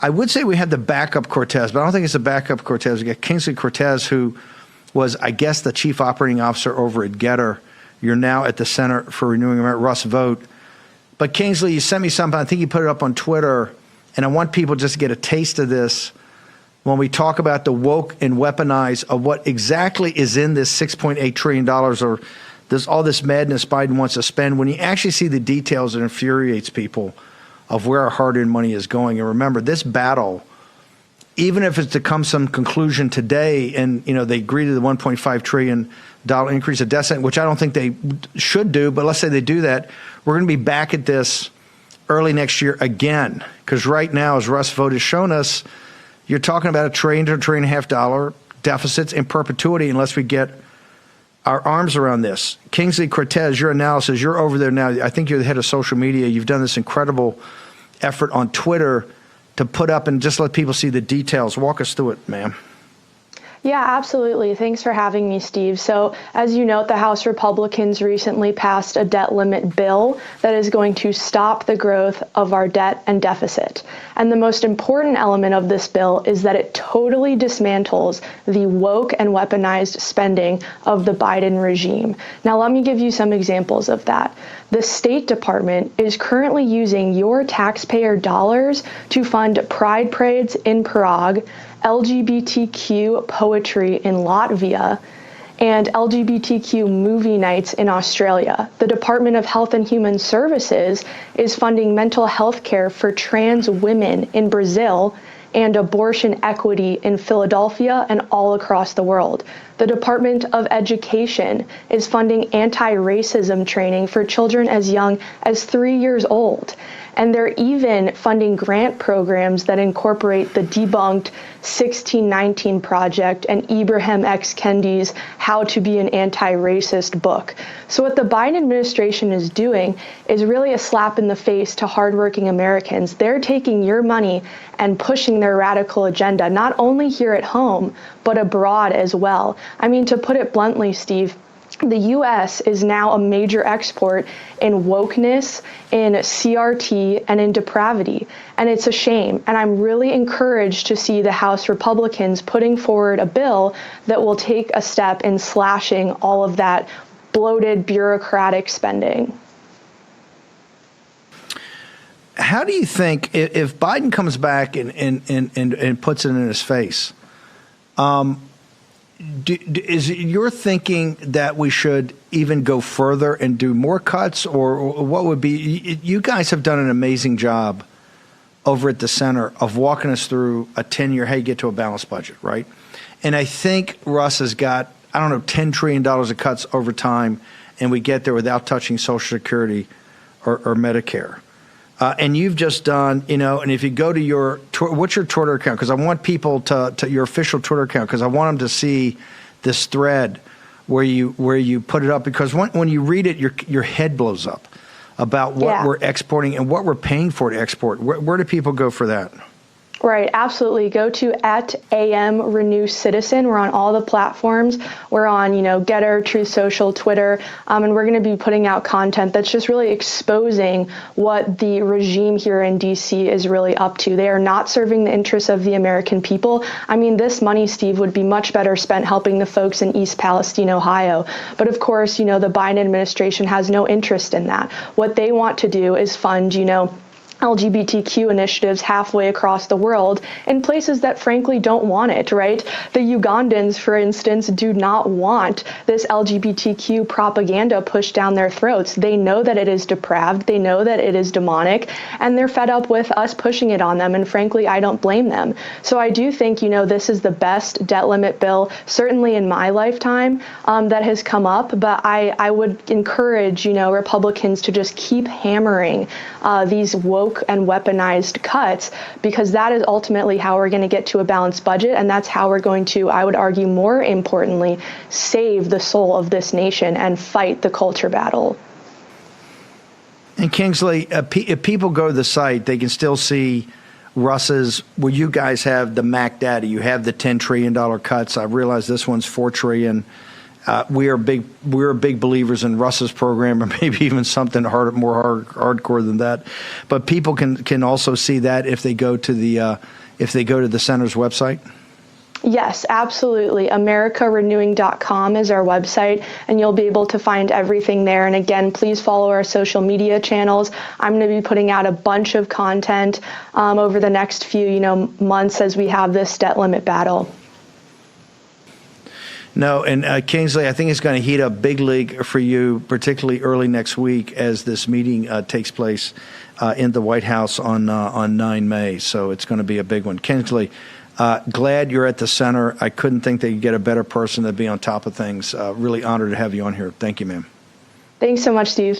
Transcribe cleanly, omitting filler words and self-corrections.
I would say we had the backup Cortes, but I don't think it's the backup Cortes. We got Kingsley Cortes, who was, I guess, the chief operating officer over at Getter. You're now at the Center for Renewing America, Russ Vogt. But Kingsley, you sent me something. I think you put it up on Twitter, and I want people just to get a taste of this when we talk about the woke and weaponized of what exactly is in this $6.8 trillion or there's all this madness Biden wants to spend. When you actually see the details, it infuriates people of where our hard-earned money is going. And remember, this battle, even if it's to come some conclusion today, and they agree to the $1.5 trillion increase of deficit, which I don't think they should do, but let's say they do that, we're going to be back at this early next year again. Because right now, as Russ Vogt has shown us, you're talking about $1 trillion to $1.5 trillion deficits in perpetuity unless we get our arms around this. Kingsley Cortes, your analysis, you're over there now. I think you're the head of social media. You've done this incredible effort on Twitter to put up and just let people see the details. Walk us through it, ma'am. Yeah, absolutely. Thanks for having me, Steve. So, as you note, the House Republicans recently passed a debt limit bill that is going to stop the growth of our debt and deficit. And the most important element of this bill is that it totally dismantles the woke and weaponized spending of the Biden regime. Now, let me give you some examples of that. The State Department is currently using your taxpayer dollars to fund pride parades in Prague, LGBTQ poetry in Latvia, and LGBTQ movie nights in Australia. The Department of Health and Human Services is funding mental health care for trans women in Brazil and abortion equity in Philadelphia and all across the world. The Department of Education is funding anti-racism training for children as young as 3 years old. And they're even funding grant programs that incorporate the debunked 1619 Project and Ibrahim X. Kendi's How to Be an Anti-Racist book. So what the Biden administration is doing is really a slap in the face to hardworking Americans. They're taking your money and pushing their radical agenda, not only here at home, but abroad as well. I mean, to put it bluntly, Steve, the U.S. is now a major export in wokeness, in CRT, and in depravity. And it's a shame. And I'm really encouraged to see the House Republicans putting forward a bill that will take a step in slashing all of that bloated bureaucratic spending. How do you think, if Biden comes back and puts it in his face, is it your thinking that we should even go further and do more cuts, or what would be? You guys have done an amazing job over at the center of walking us through a 10-year, hey, get to a balanced budget, right? And I think Russ has got, I don't know, $10 trillion of cuts over time, and we get there without touching Social Security or Medicare. And you've just done, and if you go to your, what's your Twitter account? Because I want people to your official Twitter account, because I want them to see this thread where you put it up. Because when you read it, your head blows up about what we're exporting and what we're paying for to export. Where do people go for that? Right, absolutely. Go to @AMRenewCitizen. We're on all the platforms. We're on, Getter, Truth Social, Twitter, and we're going to be putting out content that's just really exposing what the regime here in D.C. is really up to. They are not serving the interests of the American people. I mean, this money, Steve, would be much better spent helping the folks in East Palestine, Ohio. But of course, the Biden administration has no interest in that. What they want to do is fund, LGBTQ initiatives halfway across the world in places that frankly don't want it, right? The Ugandans, for instance, do not want this LGBTQ propaganda pushed down their throats. They know that it is depraved, they know that it is demonic, and they're fed up with us pushing it on them, and frankly, I don't blame them. So I do think, this is the best debt limit bill, certainly in my lifetime, that has come up, but I would encourage, Republicans to just keep hammering these woke and weaponized cuts, because that is ultimately how we're going to get to a balanced budget, and that's how we're going to, I would argue more importantly, save the soul of this nation and fight the culture battle. And Kingsley, if people go to the site, they can still see Russ's, well, you guys have the MAC data, you have the $10 trillion cuts. I realize this one's $4 trillion. we're big believers in Russ's program, or maybe even something hardcore than that. But people can also see that if they go to the center's website. Yes, absolutely. AmericaRenewing.com is our website, and you'll be able to find everything there. And again, please follow our social media channels. I'm going to be putting out a bunch of content over the next few, months as we have this debt limit battle. No, and Kingsley, I think it's going to heat up big league for you, particularly early next week as this meeting takes place in the White House on 9 May. So it's going to be a big one. Kingsley, glad you're at the center. I couldn't think they could get a better person to be on top of things. Really honored to have you on here. Thank you, ma'am. Thanks so much, Steve.